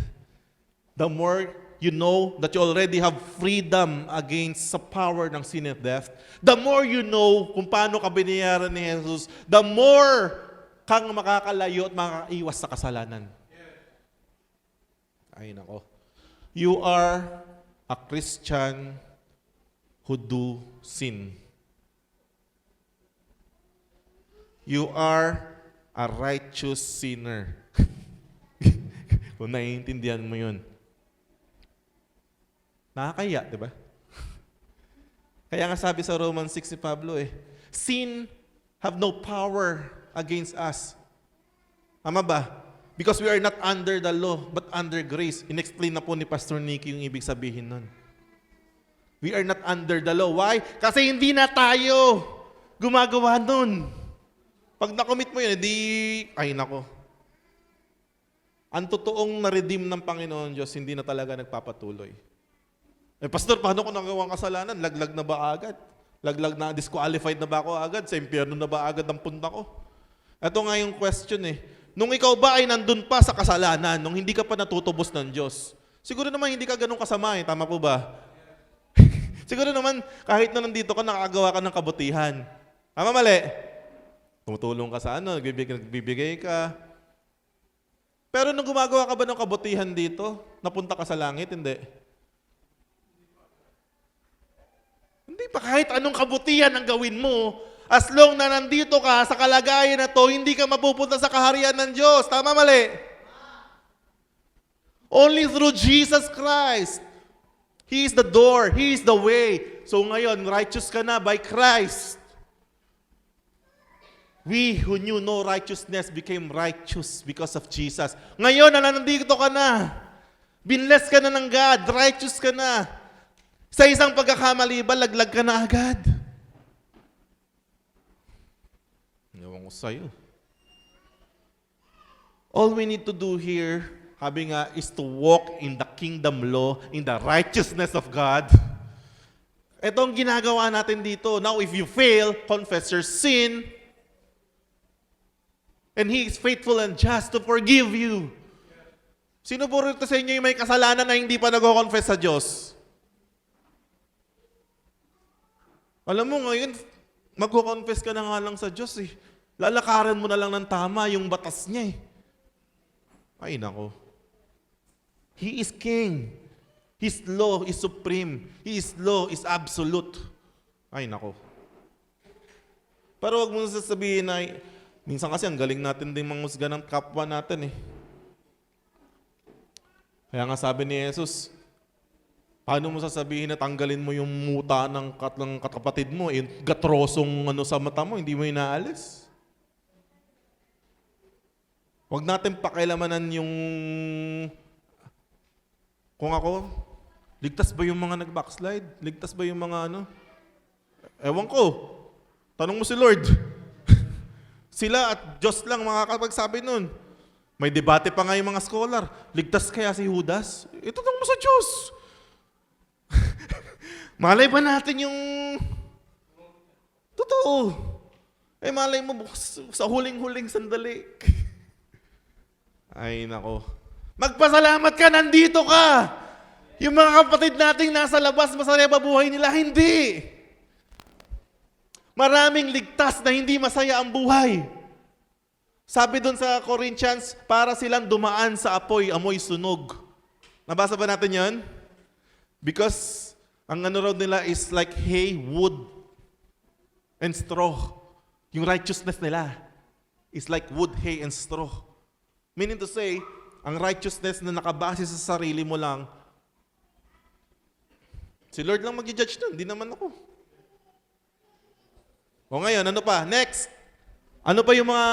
the more you know that you already have freedom against sa power ng sin and death, the more you know kung paano ka binayaran ni Jesus, the more kang makakalayo at makakaiwas sa kasalanan. Ay nako. You are a Christian who do sin. You are a righteous sinner. Kung naiintindihan mo yun. Nakakaya, di ba? Kaya nga sabi sa Romans 6 ni Pablo sin have no power against us. Tama ba? Because we are not under the law, but under grace. In-explain na po ni Pastor Nicky yung ibig sabihin nun. We are not under the law. Why? Kasi hindi na tayo gumagawa nun. Pag nakomit mo yun, ay nako. Ang totoong na-redeem ng Panginoon Diyos, hindi na talaga nagpapatuloy. Pastor, paano ko nagawang kasalanan? Laglag na ba agad? Laglag na, disqualified na ba ako agad? Sa impyerno na ba agad ang punta ko? Ito nga yung question eh. Nung ikaw ba ay nandun pa sa kasalanan, nung hindi ka pa natutubos ng Diyos, siguro naman hindi ka ganun kasama eh. Tama po ba? Siguro naman, kahit na nandito ka, nakagawa ka ng kabutihan. Tama, mali? Tumutulong ka sa nagbibigay ka. Pero nung gumagawa ka ba ng kabutihan dito, napunta ka sa langit? Hindi. Hindi pa kahit anong kabutihan ang gawin mo, as long na nandito ka sa kalagayan na to, hindi ka mapupunta sa kaharian ng Diyos. Tama, mali? Only through Jesus Christ. He is the door. He is the way. So ngayon, righteous ka na by Christ. We who knew no righteousness became righteous because of Jesus. Ngayon, nandito ka na. Binless ka na ng God. Righteous ka na. Sa isang pagkakamali ba, laglag ka na agad? Ewan ko sa'yo. All we need to do here, sabi nga, is to walk in the kingdom law, in the righteousness of God. Ito ang ginagawa natin dito. Now, if you fail, confess your sin, and He is faithful and just to forgive you. Sino po rito sa inyo yung may kasalanan na hindi pa nag-confess sa Diyos? Alam mo ngayon, mag-confess ka na nga lang sa Diyos eh. Lalakaran mo na lang ng tama yung batas niya eh. Ay nako. He is King. His law is supreme. His law is absolute. Ay nako. Pero wag mo sasabihin na, minsan kasi ang galing natin din mangusga ng kapwa natin eh. Kaya nga sabi ni Jesus, paano mo sasabihin na tanggalin mo yung muta ng kapatid mo, yung gatrosong sa mata mo, hindi mo inaalis? Huwag natin pakialamanan yung, kung ako, ligtas ba yung mga nag-backslide? Ligtas ba yung mga Ewan ko. Tanong mo si Lord. Sila at Diyos lang makakapagsabi nun. May debate pa nga yung mga scholar. Ligtas kaya si Judas? Itanong mo sa Diyos. Malay ba natin yung totoo? Malay mo sa huling-huling sandali. Ay nako. Magpasalamat ka, nandito ka. Yung mga kapatid nating nasa labas, masaya ba buhay nila? Hindi. Maraming ligtas na hindi masaya ang buhay. Sabi dun sa Corinthians, para silang dumaan sa amoy sunog. Nabasa ba natin yon? Because ang raw nila is like hay, wood, and straw. Yung righteousness nila is like wood, hay, and straw. Meaning to say, ang righteousness na nakabase sa sarili mo lang, si Lord lang mag-judge nun, hindi naman ako. O ngayon, ano pa? Next. Ano pa yung mga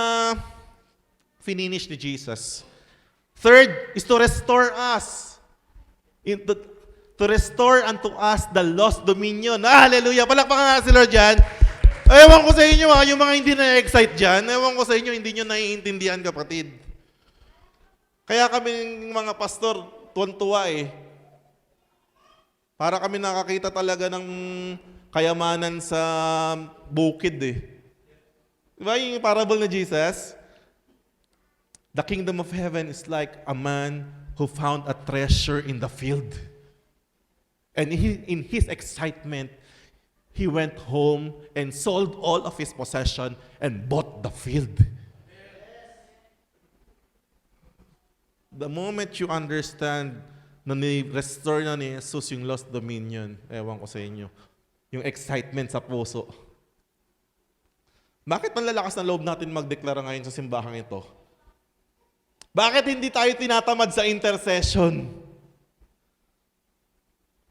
finish ni Jesus? Third is to restore us. To restore unto us the lost dominion. Hallelujah! Palakpakan nga si Lord dyan. Ewan ko sa inyo yung mga hindi na-excite dyan, ewan ko sa inyo, hindi nyo naiintindihan kapatid. Kaya kami mga pastor, tuwan-tuwa eh. Para kami nakakita talaga ng kayamanan sa bukid eh. Diba yung parable na Jesus? The kingdom of heaven is like a man who found a treasure in the field. And in his excitement, he went home and sold all of his possession and bought the field. The moment you understand na ni-restore na ni Jesus yung lost dominion, ewan ko sa inyo, yung excitement sa puso. Bakit malalakas na loob natin magdeklara ngayon sa simbahang ito? Bakit hindi tayo tinatamad sa intercession?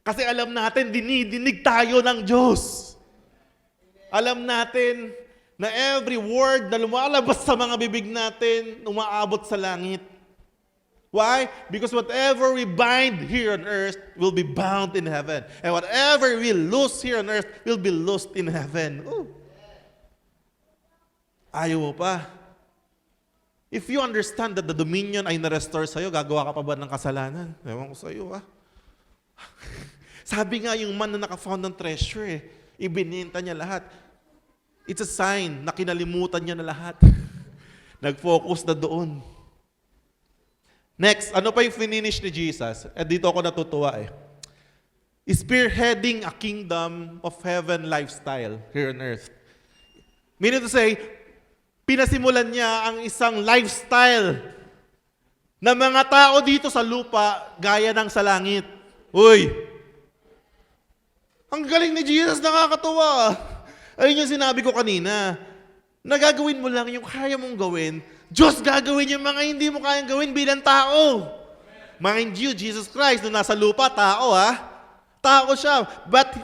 Kasi alam natin, dinidinig tayo ng Diyos. Alam natin na every word na lumalabas sa mga bibig natin, umaabot sa langit. Why? Because whatever we bind here on earth will be bound in heaven. And whatever we loose here on earth will be loosed in heaven. Ooh. Ayaw mo pa. If you understand that the dominion ay na-restore sa'yo, gagawa ka pa ba ng kasalanan? Ewan ko sa'yo, Sabi nga yung man na naka-found ng treasure ibinenta niya lahat. It's a sign na kinalimutan niya na lahat. Nag-focus na doon. Next, ano pa yung finish ni Jesus? Dito ako natutuwa Spearheading a kingdom of heaven lifestyle here on earth. Meaning to say, pinasimulan niya ang isang lifestyle na mga tao dito sa lupa gaya ng sa langit. Uy! Ang galing ni Jesus, nakakatuwa. Ayun yung sinabi ko kanina. Nagagawin mo lang yung kaya mong gawin. Diyos gagawin yung mga hindi mo kayang gawin bilang tao. Mind you, Jesus Christ, nung nasa lupa, tao Tao siya.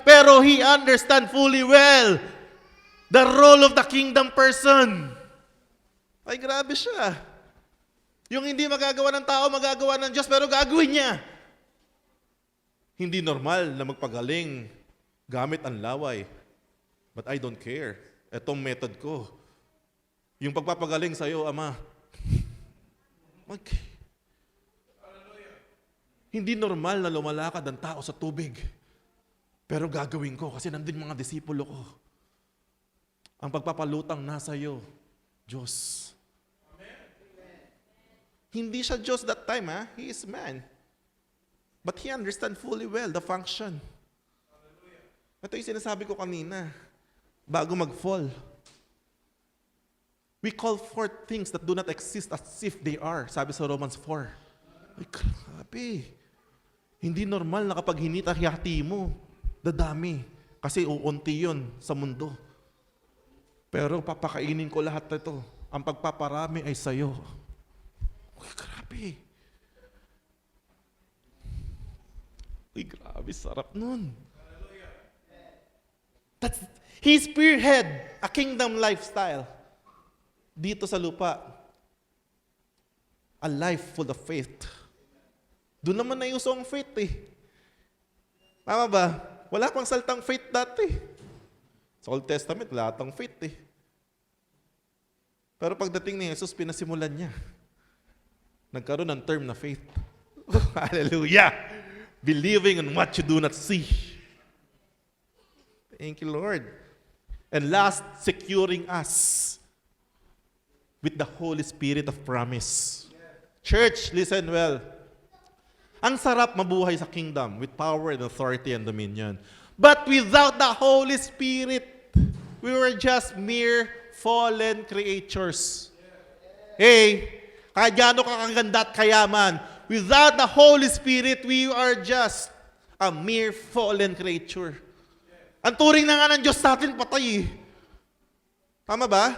Pero He understand fully well the role of the kingdom person. Ay, grabe siya. Yung hindi magagawa ng tao, magagawa ng Diyos, pero gagawin niya. Hindi normal na magpagaling gamit ang laway. But I don't care. Etong method ko. Yung pagpapagaling sa'yo, Ama. Hindi normal na lumalakad ang tao sa tubig. Pero gagawin ko kasi nandun mga disipulo ko. Ang pagpapalutang nasa iyo, Diyos. Hindi siya Diyos that time, He is man. But He understands fully well the function. Ito yung sinasabi ko kanina, bago mag-fall. We call forth things that do not exist as if they are, sabi sa Romans 4. Ay, grabe. Hindi normal na kapag hinita-hati mo, dadami. Kasi uunti yun sa mundo. Pero papakainin ko lahat ito. Ang pagpaparami ay sa'yo. Uy, grabe. Uy, grabe, sarap nun. He spearhead a kingdom lifestyle dito sa lupa. A life full of faith. Doon naman na uso ang faith Tama ba? Wala pang salitang faith dati. Sa Old Testament, lahat ang faith Pero pagdating ni Jesus, pinasimulan niya. Nagkaroon ng term na faith. Hallelujah! Believing in what you do not see. Thank you, Lord. And last, securing us with the Holy Spirit of promise. Church, listen well. Ang sarap mabuhay sa kingdom with power and authority and dominion. But without the Holy Spirit, we were just mere fallen creatures. Hey, kahit gaano ka kaganda at kayaman, without the Holy Spirit, we are just a mere fallen creature. Ang turing na nga ng Diyos sa atin, patay Tama ba?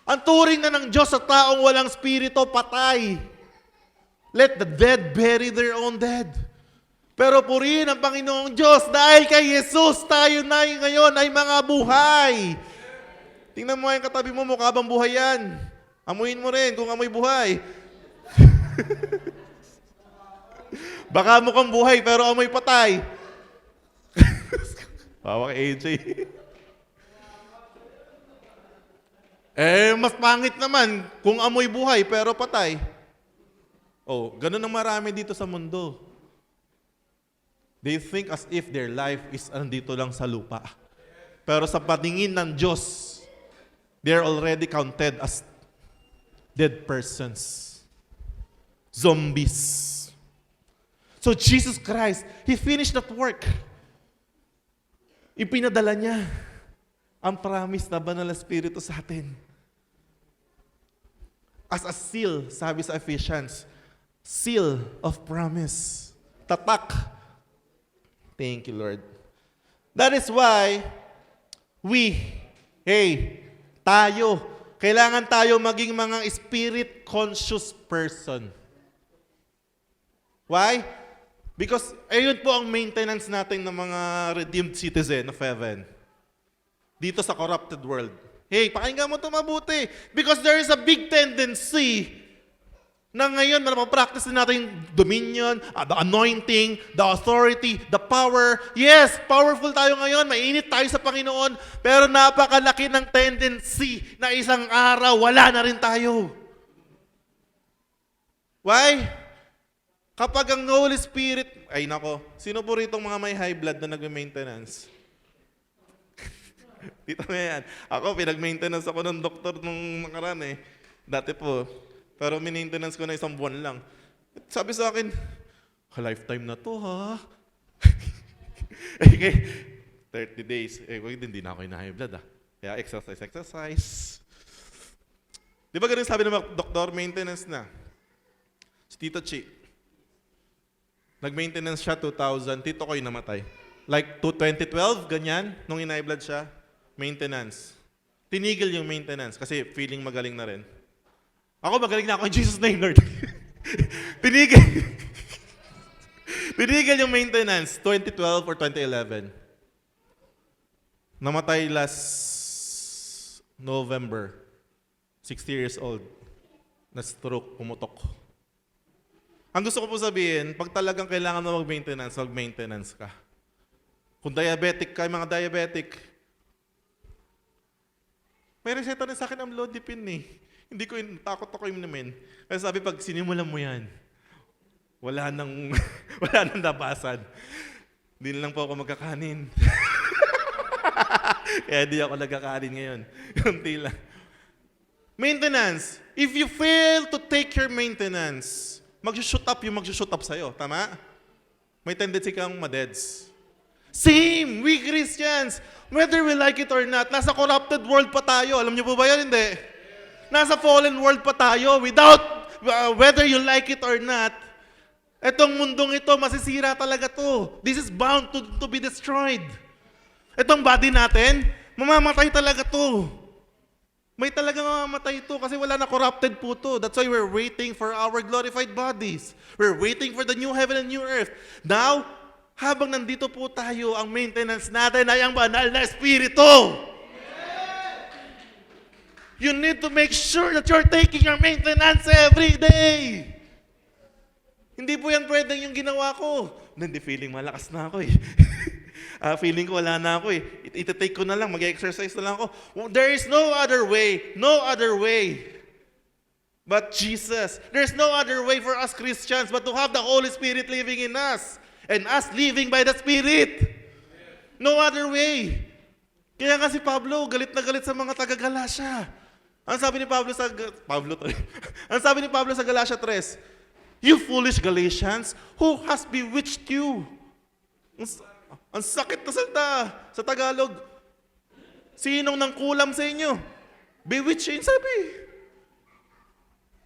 Ang turing na ng Diyos sa taong walang spirito, patay. Let the dead bury their own dead. Pero purihin ang Panginoong Diyos dahil kay Jesus tayo na ngayon ay mga buhay. Tingnan mo yung katabi mo, mukha bang buhay yan? Amuin mo rin kung amoy buhay. Baka mukhang buhay pero amoy patay. Bawa kay AJ. Mas pangit naman kung amoy buhay pero patay. Ganun ang marami dito sa mundo. They think as if their life is andito lang sa lupa. Pero sa patingin ng Diyos, they're already counted as dead persons. Zombies. So Jesus Christ, He finished that work. Ipinadala niya ang promise na banal na Espiritu sa atin. As a seal, sabi sa Ephesians, seal of promise. Tatak. Thank you, Lord. That is why kailangan tayo maging mga spirit-conscious person. Why? Because ayun po ang maintenance natin ng mga redeemed citizen of heaven. Dito sa corrupted world. Pakinggan mo ito mabuti. Because there is a big tendency na ngayon, mapractice natin yung dominion, the anointing, the authority, the power. Yes, powerful tayo ngayon, mainit tayo sa Panginoon, pero napakalaki ng tendency na isang araw, wala na rin tayo. Why? Kapag ang Holy Spirit, ay nako, sino po rito mga may high blood na nag-maintenance? Dito na yan. Ako, pinag-maintenance ako ng doktor nung nakaraan eh. Dati po. Pero maintenance ko na 1 buwan lang. Sabi sa akin, lifetime na to ha. Okay, 30 days. Hindi na ako high blood ah. Kaya exercise. Di ba ganun sabi ng mga doktor, maintenance na. Si Tito Chi, nag-maintenance siya 2000, Tito Koy namatay. Like 2012, ganyan, nung in-high blood siya, maintenance. Tinigil yung maintenance kasi feeling magaling na rin. Ako magaling na ako in Jesus' name, Lord. Tinigil yung maintenance, 2012 or 2011. Namatay last November, 60 years old. Na-stroke, pumutok. Ang gusto ko po sabihin, pag talagang kailangan mo mag-maintenance ka. Kung diabetic ka, mga diabetic, may reseta rin sa akin ang Amlodipine eh. Hindi ko takot ako inumin. Kasi sabi, pag sinimulan mo yan, wala nang labasan. Hindi na lang po ako magkakanin. Kaya di ako nagkakanin ngayon. Kunti lang. Maintenance. If you fail to take your maintenance, mag-shoot up sa'yo. Tama? May tendency kang madeds. Same! We Christians, whether we like it or not, nasa corrupted world pa tayo. Alam niyo po ba yan? Hindi. Nasa fallen world pa tayo whether you like it or not. Etong mundong ito, masisira talaga to. This is bound to be destroyed. Etong body natin, mamamatay talaga to. May talagang mamamatay ito kasi wala na corrupted po to. That's why we're waiting for our glorified bodies. We're waiting for the new heaven and new earth. Now, habang nandito po tayo, ang maintenance natin ay ang banal na Espiritu. You need to make sure that you're taking your maintenance every day. Hindi po yan pwedeng yung ginawa ko. Hindi, feeling malakas na ako eh. Feeling ko wala na ako eh. Ita-take ko na lang, mag-exercise na lang ako. There is no other way but Jesus. There's no other way for us Christians but to have the Holy Spirit living in us and us living by the Spirit. No other way. Kaya nga si Pablo, galit na galit sa mga taga-Galacia. Ang sabi ni Pablo sa Galacia 3, "You foolish Galatians, who has bewitched you?" Ang sakit na salita sa Tagalog. Sinong nang kulam sa inyo? Bewitching, sabi.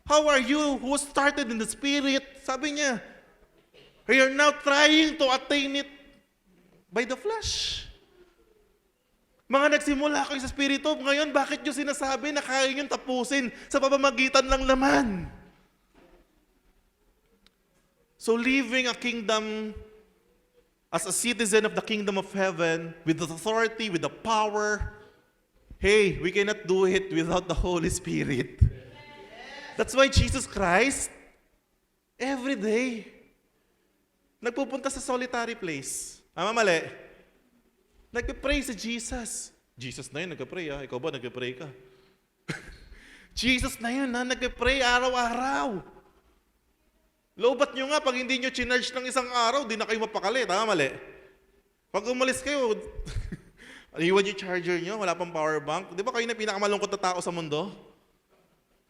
How are you who started in the Spirit? Sabi niya, you're now trying to attain it by the flesh. Mga nagsimula kayo sa Espiritu, ngayon bakit nyo sinasabi na kaya nyo tapusin sa pamamagitan ng laman? So living a kingdom as a citizen of the kingdom of heaven, with the authority, with the power, hey, we cannot do it without the Holy Spirit. That's why Jesus Christ, every day, nagpupunta sa solitary place. Tama, mali? Nagpipray si Jesus. Jesus na yun, nagpipray ha? Ikaw ba, nagpipray ka? Jesus na yun ha, nagpipray araw-araw. Lobat nyo nga, pag hindi nyo chinarge ng isang araw, di na kayo mapakali. Tama, mali? Pag umalis kayo, iwan yung charger nyo, wala pang power bank. Di ba kayo na pinakamalungkot na tao sa mundo?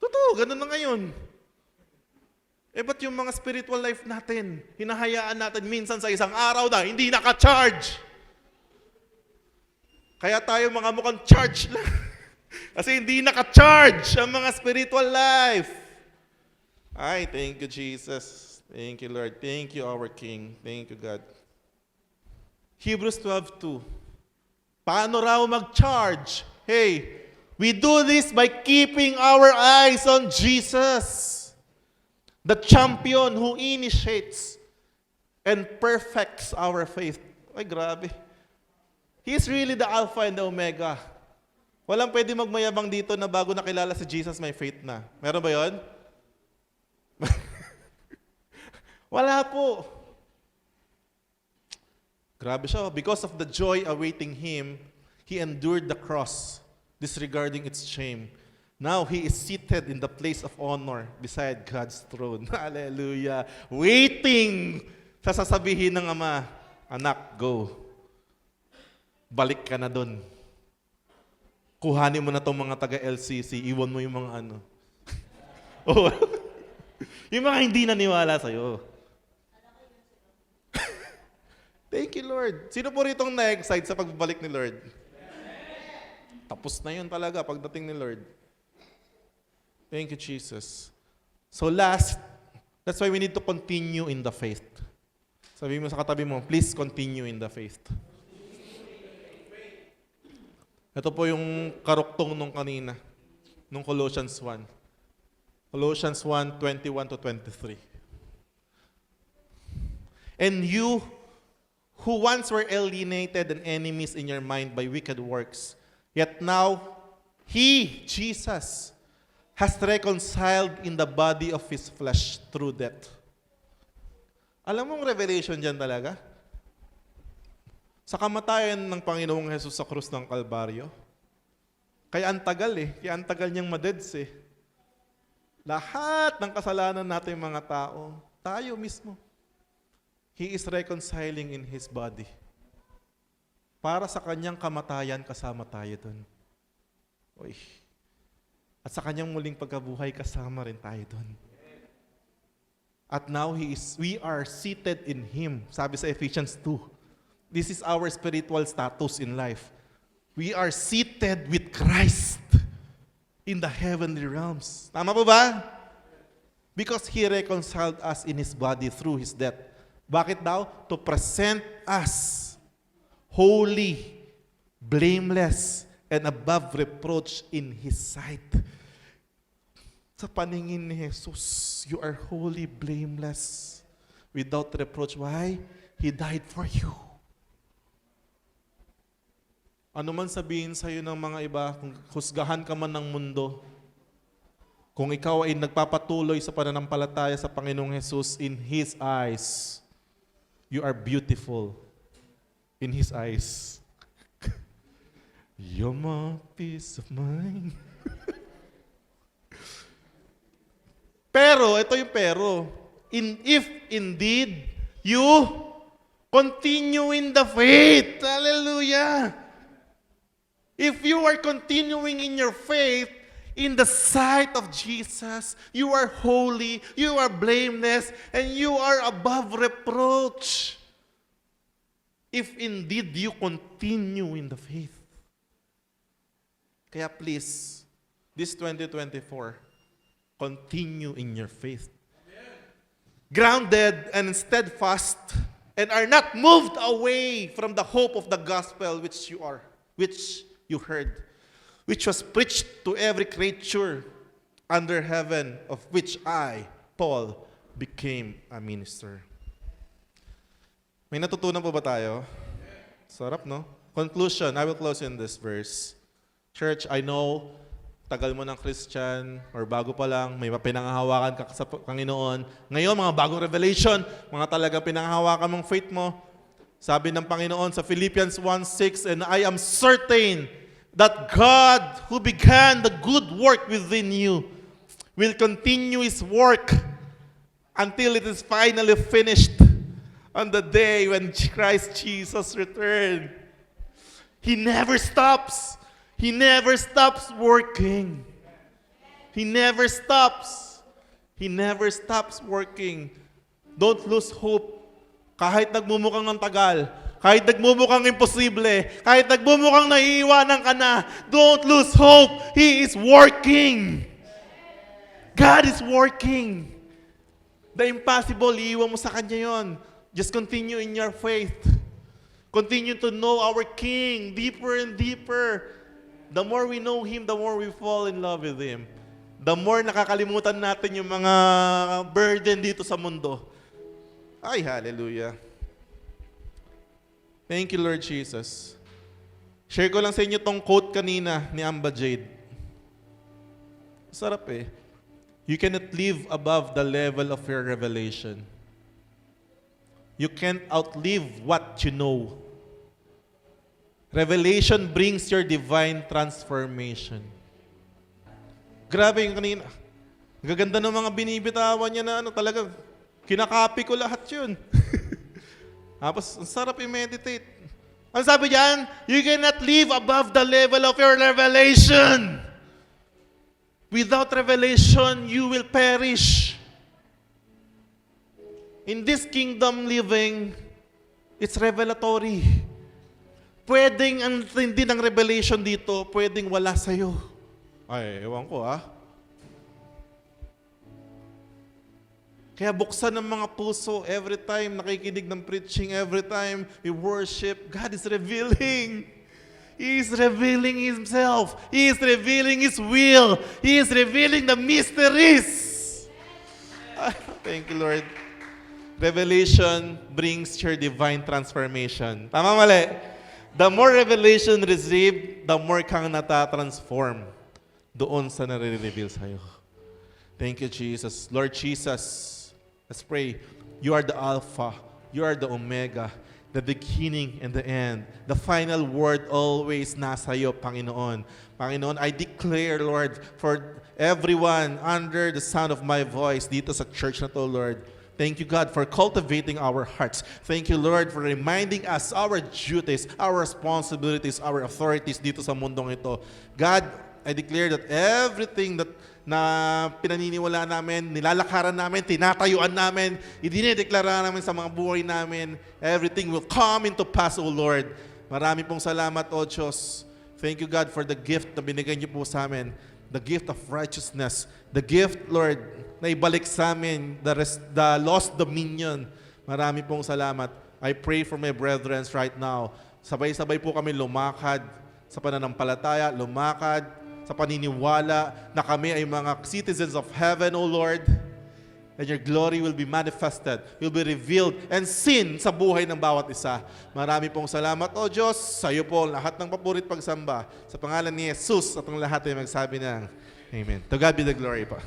Totoo, ganun na ngayon. Ba't yung mga spiritual life natin, hinahayaan natin minsan sa isang araw na hindi naka-charge? Kaya tayo mga mukhang charge lang. Kasi hindi naka-charge ang mga spiritual life. Ay, thank you, Jesus. Thank you, Lord. Thank you, our King. Thank you, God. Hebrews 12:2. Paano raw mag-charge? Hey, we do this by keeping our eyes on Jesus, the champion who initiates and perfects our faith. Ay, grabe. He is really the Alpha and the Omega. Walang pwede magmayabang dito na bago nakilala si Jesus, may faith na. Meron ba yon? Wala po. Grabe siya. Because of the joy awaiting him, he endured the cross, disregarding its shame, Now He is seated in the place of honor beside God's throne. Hallelujah. Waiting sa sasabihin ng Ama, anak, go. Balik ka na dun. Kuhanin mo na itong mga taga-LCC, iwan mo yung mga ano. Oh, yung mga hindi naniwala sa'yo. Thank you, Lord. Sino po rito ang na-excite sa pagbabalik ni Lord? Tapos na yun talaga pagdating ni Lord. Thank you, Jesus. So last, that's why we need to continue in the faith. Sabi mo sa katabi mo, please continue in the faith. Ito po yung karuktong nung kanina, nung Colossians 1. Colossians 1, 21 to 23. And you, who once were alienated and enemies in your mind by wicked works, yet now, He, Jesus, has reconciled in the body of His flesh through death. Alam mong revelation dyan talaga? Sa kamatayan ng Panginoong Jesus sa krus ng Kalbaryo, kaya ang tagal kaya ang tagal niyang madeds Lahat ng kasalanan natin mga tao, tayo mismo. He is reconciling in His body. Para sa kanyang kamatayan, kasama tayo dun. Uy. At sa kanyang muling pagkabuhay, kasama rin tayo dun. At now, we are seated in Him. Sabi sa Ephesians 2. This is our spiritual status in life. We are seated with Christ in the heavenly realms. Tama po ba? Because He reconciled us in His body through His death. Bakit daw? To present us holy, blameless, and above reproach in His sight. Sa paningin ni Jesus, you are holy, blameless, without reproach. Why? He died for you. Ano man sabihin sa'yo ng mga iba, kung husgahan ka man ng mundo, kung ikaw ay nagpapatuloy sa pananampalataya sa Panginoong Jesus, in His eyes, you are beautiful. In His eyes. You're my peace of mind. Pero, ito yung pero. If indeed you continue in the faith. Hallelujah. If you are continuing in your faith, in the sight of Jesus, you are holy, you are blameless, and you are above reproach. If indeed you continue in the faith. Kaya please, this 2024, continue in your faith. Grounded and steadfast, and are not moved away from the hope of the gospel which you heard, which was preached to every creature under heaven, of which I, Paul, became a minister. May natutunan po ba tayo? Sarap, no? Conclusion, I will close in this verse. Church, I know, tagal mo ng Christian, or bago pa lang, may pinanghahawakan ka sa Panginoon. Ngayon, mga bagong revelation, mga talagang pinanghahawakan mong faith mo. Sabi ng Panginoon sa Philippians 1:6, and I am certain that God, who began the good work within you, will continue His work until it is finally finished on the day when Christ Jesus returns. He never stops. He never stops working. He never stops. He never stops working. Don't lose hope. Kahit nagmumukhang ang tagal, kahit nagmumukhang imposible, kahit nagmumukhang naiiwanan ka na, don't lose hope. He is working. God is working. The impossible, iiwan mo sa Kanya yon. Just continue in your faith. Continue to know our King deeper and deeper. The more we know Him, the more we fall in love with Him. The more nakakalimutan natin yung mga burden dito sa mundo. Ay, hallelujah. Thank you, Lord Jesus. Share ko lang sa inyo tong quote kanina ni Amba Jade. Sarap You cannot live above the level of your revelation. You can't outlive what you know. Revelation brings your divine transformation. Grabe yung kanina. Ang gaganda ng mga binibitawan niya na talagang kinakopy ko lahat yun. Tapos, ang sarap i-meditate. Ang sabi diyan, you cannot live above the level of your revelation. Without revelation, you will perish. In this kingdom living, it's revelatory. Pwedeng ang hindi ng revelation dito, pwedeng wala sa'yo. Ay, ewan ko Kaya buksan ng mga puso every time nakikinig ng preaching, every time we worship, God is revealing. He is revealing Himself. He is revealing His will. He is revealing the mysteries. Thank you, Lord. Revelation brings your divine transformation. Tama mali? The more revelation received, the more kang natatransform doon sa nare-reveal sa'yo. Thank you, Jesus. Lord Jesus, let's pray. You are the Alpha. You are the Omega. The beginning and the end. The final word always nasa iyo, Panginoon. Panginoon, I declare, Lord, for everyone under the sound of my voice dito sa church na to, Lord, thank you, God, for cultivating our hearts. Thank you, Lord, for reminding us our duties, our responsibilities, our authorities dito sa mundong ito. God, I declare that everything that na pinaniniwala namin, nilalakaran namin, tinatayuan namin, idinideklara namin sa mga buhay namin, everything will come into pass, O Lord. Marami pong salamat, O Diyos. Thank you, God, for the gift na binigay niyo po sa amin, the gift of righteousness, the gift, Lord, na ibalik sa amin, the lost dominion. Marami pong salamat. I pray for my brethren right now. Sabay-sabay po kami lumakad sa pananampalataya, lumakad sa paniniwala na kami ay mga citizens of heaven, O Lord, and your glory will be manifested, will be revealed and seen sa buhay ng bawat isa. Marami pong salamat, O Diyos. Sa iyo po lahat ng papurit pagsamba. Sa pangalan ni Jesus at ang lahat ay magsabi ng Amen. To God be the glory pa.